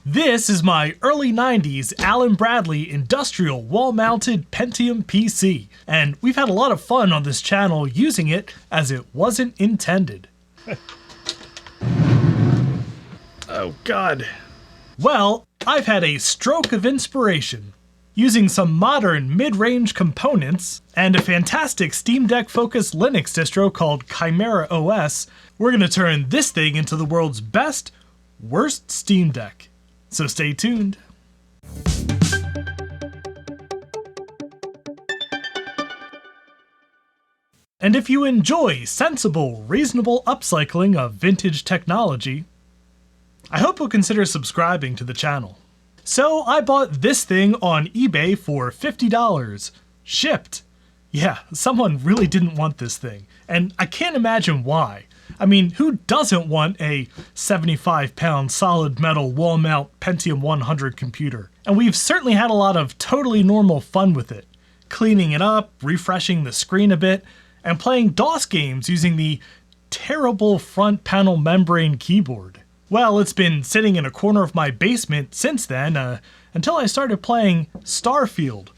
This is my early 90s Allen Bradley industrial wall-mounted Pentium PC, and we've had a lot of fun on this channel using it as it wasn't intended. Oh god. Well, I've had a stroke of inspiration. Using some modern mid-range components and a fantastic Steam Deck-focused Linux distro called Chimera OS, we're gonna turn this thing into the world's best, worst Steam Deck. So stay tuned. And if you enjoy sensible, reasonable upcycling of vintage technology, I hope you'll consider subscribing to the channel. So I bought this thing on eBay for $50, shipped. Yeah, someone really didn't want this thing, and I can't imagine why. I mean, who doesn't want a 75-pound solid metal wall mount Pentium 100 computer? And we've certainly had a lot of totally normal fun with it. Cleaning it up, refreshing the screen a bit, and playing DOS games using the terrible front panel membrane keyboard. Well, it's been sitting in a corner of my basement since then, until I started playing Starfield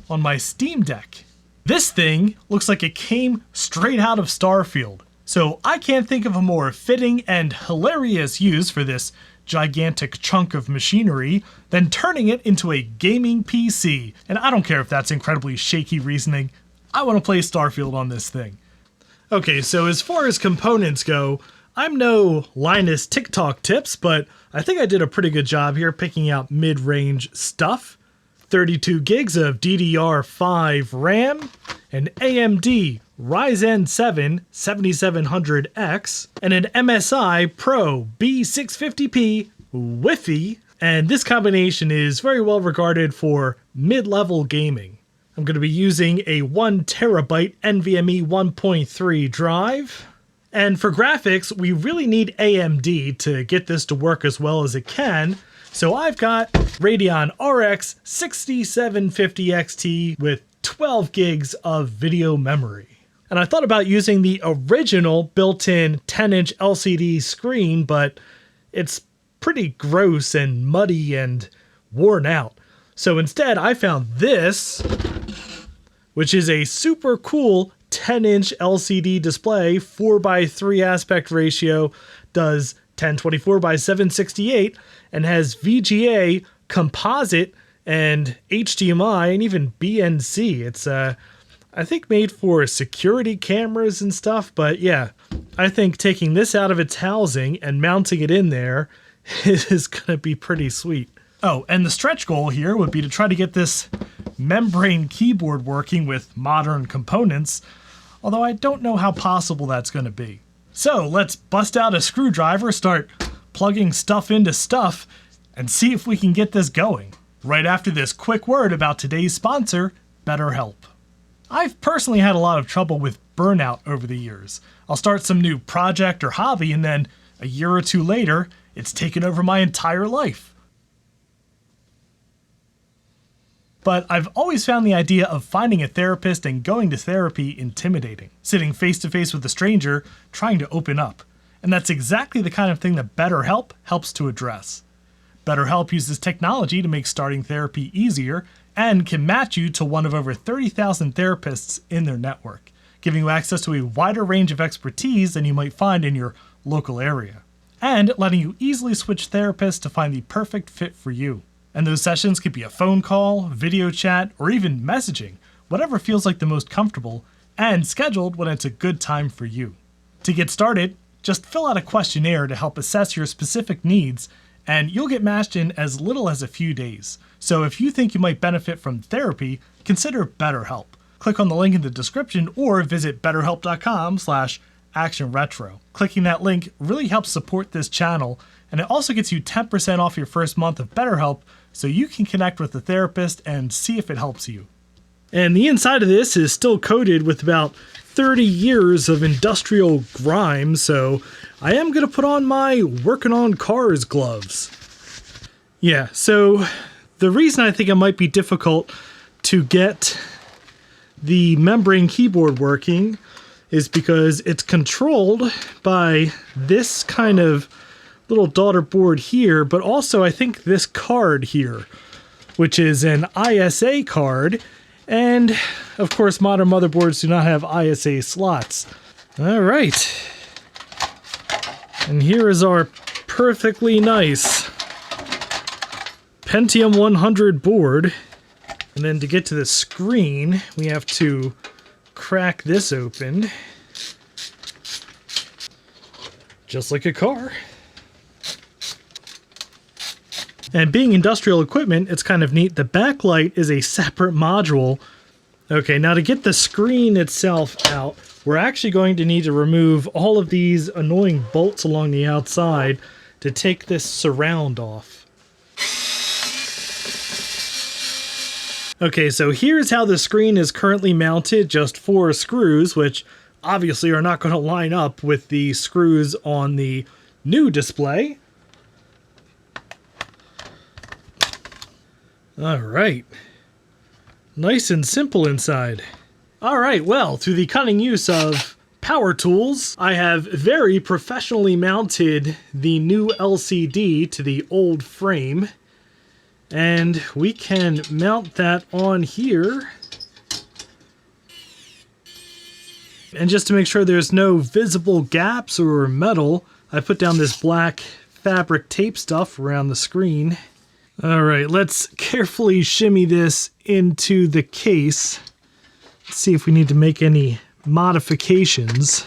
on my Steam Deck. This thing looks like it came straight out of Starfield. So I can't think of a more fitting and hilarious use for this gigantic chunk of machinery than turning it into a gaming PC. And I don't care if that's incredibly shaky reasoning, I want to play Starfield on this thing. Okay, so as far as components go, I'm no Linus TikTok tips, but I think I did a pretty good job here picking out mid-range stuff. 32 gigs of DDR5 RAM, an AMD Ryzen 7 7700X, and an MSI Pro B650p Wi-Fi, and this combination is very well regarded for mid-level gaming. I'm going to be using a 1TB NVMe 1.3 drive. And for graphics, we really need AMD to get this to work as well as it can. So I've got Radeon RX 6750 XT with 12 gigs of video memory. And I thought about using the original built-in 10-inch LCD screen, but it's pretty gross and muddy and worn out. So instead, I found this, which is a super cool 10-inch LCD display, 4:3 aspect ratio, does 1024 by 768, and has VGA, composite, and HDMI, and even BNC. It's I think made for security cameras and stuff, but yeah, I think taking this out of its housing and mounting it in there is gonna be pretty sweet. Oh, and the stretch goal here would be to try to get this membrane keyboard working with modern components, although I don't know how possible that's going to be. So let's bust out a screwdriver, start plugging stuff into stuff, and see if we can get this going. Right after this quick word about today's sponsor, BetterHelp. I've personally had a lot of trouble with burnout over the years. I'll start some new project or hobby, and then a year or two later, it's taken over my entire life. But I've always found the idea of finding a therapist and going to therapy intimidating. Sitting face to face with a stranger, trying to open up. And that's exactly the kind of thing that BetterHelp helps to address. BetterHelp uses technology to make starting therapy easier and can match you to one of over 30,000 therapists in their network, giving you access to a wider range of expertise than you might find in your local area, and letting you easily switch therapists to find the perfect fit for you. And those sessions could be a phone call, video chat, or even messaging, whatever feels like the most comfortable, and scheduled when it's a good time for you. To get started, just fill out a questionnaire to help assess your specific needs, and you'll get matched in as little as a few days. So if you think you might benefit from therapy, consider BetterHelp. Click on the link in the description or visit betterhelp.com/actionretro. Clicking that link really helps support this channel, and it also gets you 10% off your first month of BetterHelp, so you can connect with the therapist and see if it helps you. And the inside of this is still coated with about 30 years of industrial grime, so I am going to put on my working on cars gloves. Yeah, so the reason I think it might be difficult to get the membrane keyboard working is because it's controlled by this kind of little daughter board here, but also I think this card here, which is an ISA card. And of course, modern motherboards do not have ISA slots. All right. And here is our perfectly nice Pentium 100 board. And then to get to the screen, we have to crack this open. Just like a car. And being industrial equipment, it's kind of neat. The backlight is a separate module. Okay, now to get the screen itself out, we're actually going to need to remove all of these annoying bolts along the outside to take this surround off. Okay, so here's how the screen is currently mounted, just 4 screws, which obviously are not going to line up with the screws on the new display. All right. Nice and simple inside. All right, well, through the cunning use of power tools, I have very professionally mounted the new LCD to the old frame. And we can mount that on here. And just to make sure there's no visible gaps or metal, I put down this black fabric tape stuff around the screen. All right, let's carefully shimmy this into the case. Let's see if we need to make any modifications.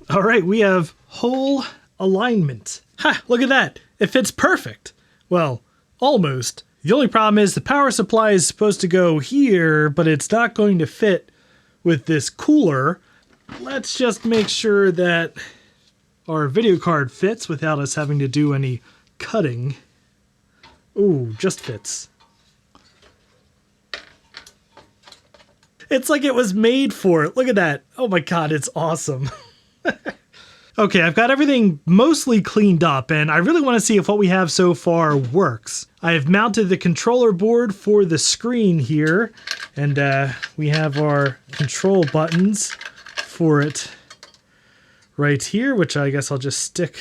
All right, we have hole alignment. Ha, look at that. It fits perfect. Well, almost. The only problem is the power supply is supposed to go here, but it's not going to fit with this cooler. Let's just make sure that our video card fits without us having to do any cutting. Ooh, just fits. It's like it was made for it. Look at that. Oh my God, it's awesome. Okay, I've got everything mostly cleaned up, and I really want to see if what we have so far works. I have mounted the controller board for the screen here, and we have our control buttons for it right here, which I guess I'll just stick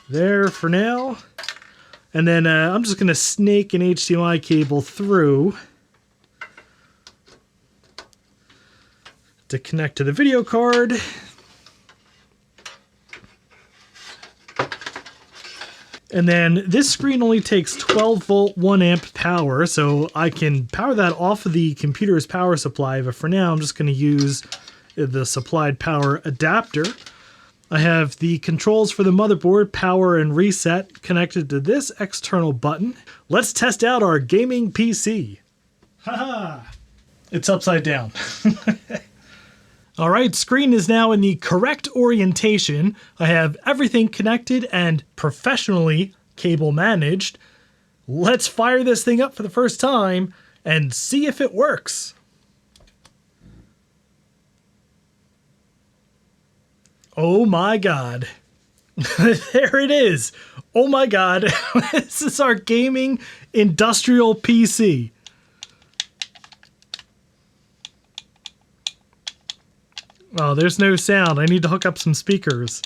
there for now. And then I'm just going to snake an HDMI cable through to connect to the video card. And then this screen only takes 12 volt 1 amp power, so I can power that off of the computer's power supply, but for now I'm just going to use the supplied power adapter. I have the controls for the motherboard, power and reset, connected to this external button. Let's test out our gaming PC. Haha! It's upside down. All right, screen is now in the correct orientation. I have everything connected and professionally cable managed. Let's fire this thing up for the first time and see if it works. Oh my God. There it is. Oh my God. This is our gaming industrial PC. Oh, there's no sound. I need to hook up some speakers.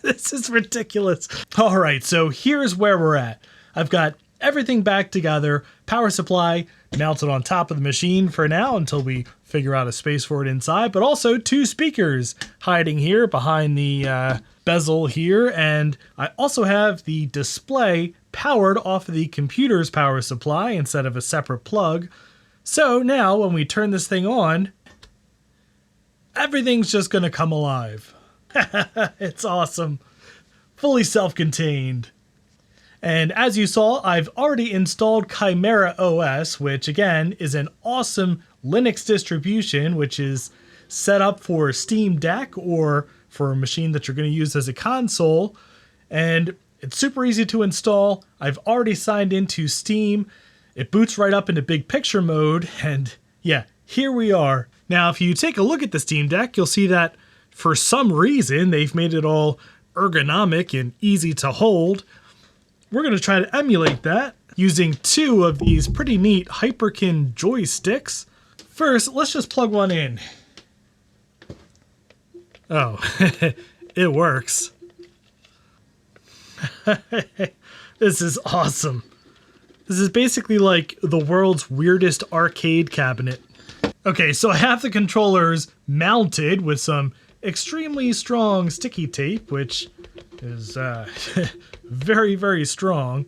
This is ridiculous. All right, so here's where we're at. I've got everything back together. Power supply mounted on top of the machine for now until we figure out a space for it inside, but also 2 speakers hiding here behind the bezel here. And I also have the display powered off of the computer's power supply instead of a separate plug. So now when we turn this thing on, everything's just gonna come alive. It's awesome. Fully self-contained. And as you saw, I've already installed Chimera OS, which again is an awesome Linux distribution, which is set up for Steam Deck or for a machine that you're going to use as a console. And it's super easy to install. I've already signed into Steam. It boots right up into big picture mode. And yeah, here we are. Now, if you take a look at the Steam Deck, you'll see that for some reason, they've made it all ergonomic and easy to hold. We're going to try to emulate that. using two of these pretty neat Hyperkin joysticks. First, let's just plug one in. Oh, it works. This is awesome. This is basically like the world's weirdest arcade cabinet. Okay, so I have the controllers mounted with some extremely strong sticky tape, which is very, very strong.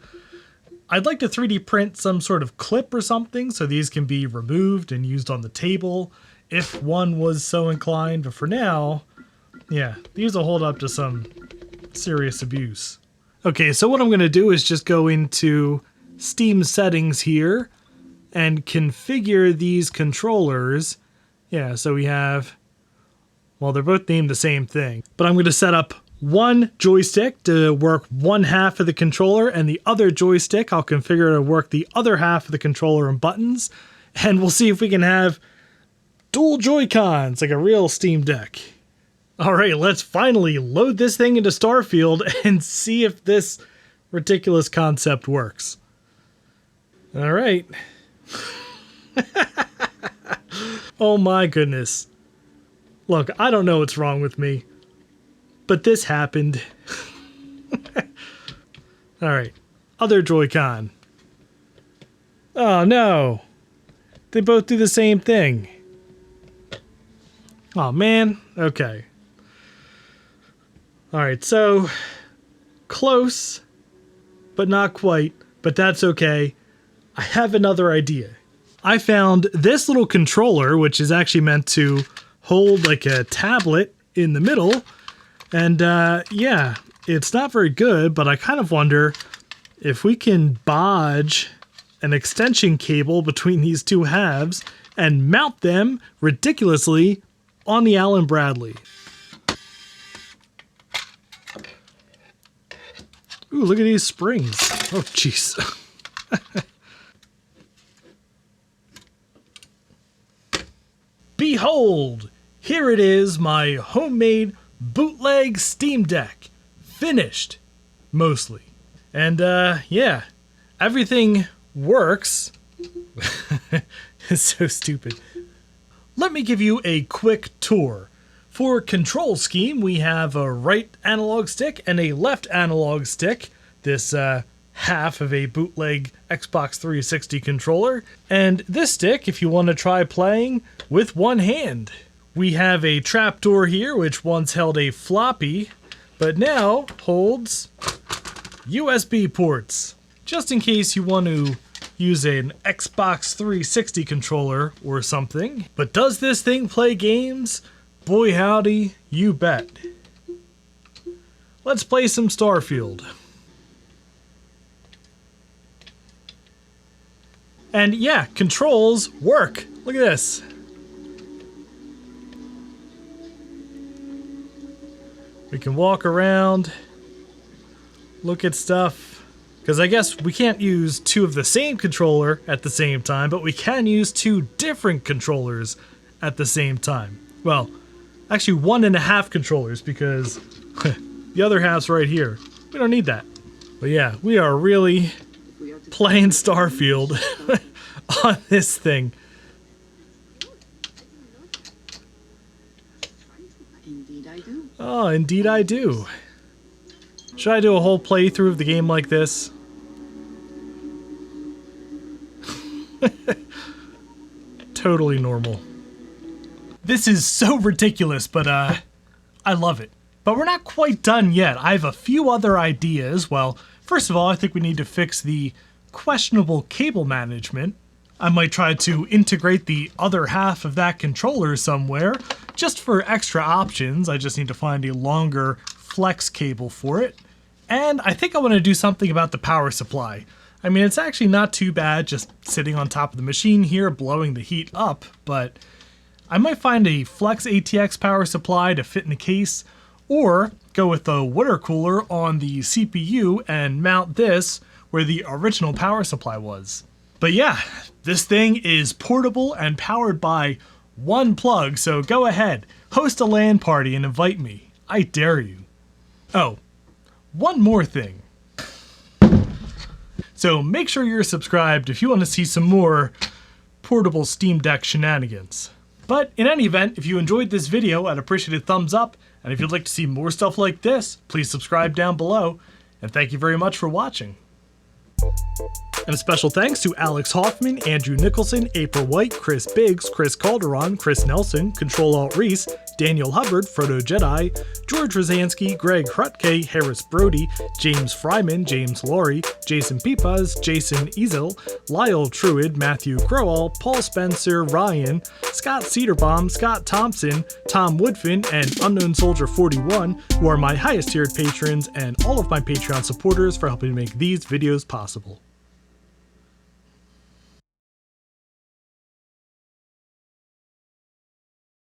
I'd like to 3D print some sort of clip or something so these can be removed and used on the table if one was so inclined, but for now, yeah, these will hold up to some serious abuse. Okay, so what I'm going to do is just go into Steam settings here and configure these controllers. Yeah, so we have, well, they're both named the same thing, but I'm going to set up one joystick to work one half of the controller, and the other joystick I'll configure to work the other half of the controller and buttons, and we'll see if we can have dual Joy-Cons like a real Steam Deck. Alright, let's finally load this thing into Starfield and see if this ridiculous concept works. Alright. Oh my goodness. Look, I don't know what's wrong with me, but this happened. Alright, other Joy-Con. Oh no! They both do the same thing. Oh man, okay. Alright, so close, but not quite, but that's okay. I have another idea. I found this little controller, which is actually meant to hold like a tablet in the middle. And yeah, it's not very good, but I kind of wonder if we can bodge an extension cable between these two halves and mount them ridiculously on the Allen Bradley. Ooh, look at these springs. Oh, jeez. Behold, here it is, my homemade bootleg Steam Deck. Finished, mostly. And yeah, everything works. It's so stupid. Let me give you a quick tour. For control scheme, we have a right analog stick and a left analog stick. This half of a bootleg Xbox 360 controller. And this stick, if you want to try playing with one hand. We have a trapdoor here, which once held a floppy, but now holds USB ports. Just in case you want to use an Xbox 360 controller or something. But does this thing play games? Boy howdy, you bet. Let's play some Starfield. And yeah, controls work. Look at this. We can walk around, look at stuff. Because I guess we can't use two of the same controller at the same time, but we can use two different controllers at the same time. Well, actually 1.5 controllers, because the other half's right here. We don't need that. But yeah, we are really playing Starfield on this thing. Indeed I do. Oh, indeed I do. Should I do a whole playthrough of the game like this? Totally normal. This is so ridiculous, but I love it. But we're not quite done yet. I have a few other ideas. Well, first of all, I think we need to fix the questionable cable management. I might try to integrate the other half of that controller somewhere, just for extra options. I just need to find a longer flex cable for it. And I think I want to do something about the power supply. I mean, it's actually not too bad just sitting on top of the machine here, blowing the heat up, but I might find a flex ATX power supply to fit in the case, or go with the water cooler on the CPU and mount this where the original power supply was. But yeah, this thing is portable and powered by one plug, so go ahead, host a LAN party and invite me. I dare you. Oh, one more thing. So make sure you're subscribed if you want to see some more portable Steam Deck shenanigans. But in any event, if you enjoyed this video, I'd appreciate a thumbs up, and if you'd like to see more stuff like this, please subscribe down below, and thank you very much for watching. And a special thanks to Alex Hoffman, Andrew Nicholson, April White, Chris Biggs, Chris Calderon, Chris Nelson, Control-Alt-Reese, Daniel Hubbard, Frodo Jedi, George Rosansky, Greg Hrutke, Harris Brody, James Fryman, James Laurie, Jason Peepaz, Jason Ezel, Lyle Truid, Matthew Crowell, Paul Spencer, Ryan, Scott Cedarbaum, Scott Thompson, Tom Woodfin, and Unknown Soldier 41, who are my highest tiered patrons and all of my Patreon supporters for helping make these videos possible.